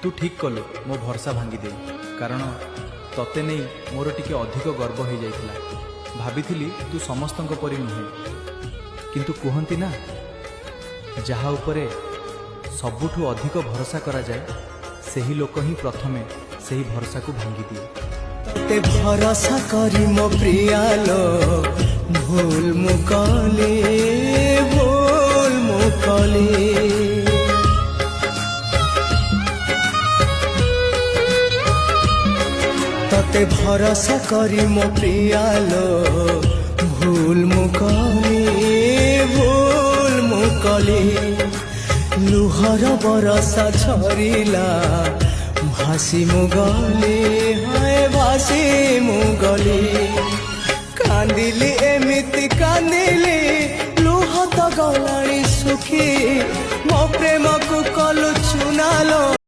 तू ठीक कलु मो भरसा भांगी दे कारण तते नहीं मोर टिके अधिक गर्व हो जाइथिला। भाबिथिली तू समस्तंक परि नुहे किंतु कुहंती ना जहा उपरे सबुठु अधिक भरोसा करा जाए सही लोक ही प्रथमे सही भरोसा को भांगी दिए। ते भरोसा करी मो प्रियालो भूल मुकले तते भरोसा करी मो प्रियालो भूल मुकले लुहर बरसा झरिला भासी मुगले हाय भासी मुगले कांदिली एमिति कांदिली लुह तो गलाणी सुखी मो प्रेम को कलु चुनालो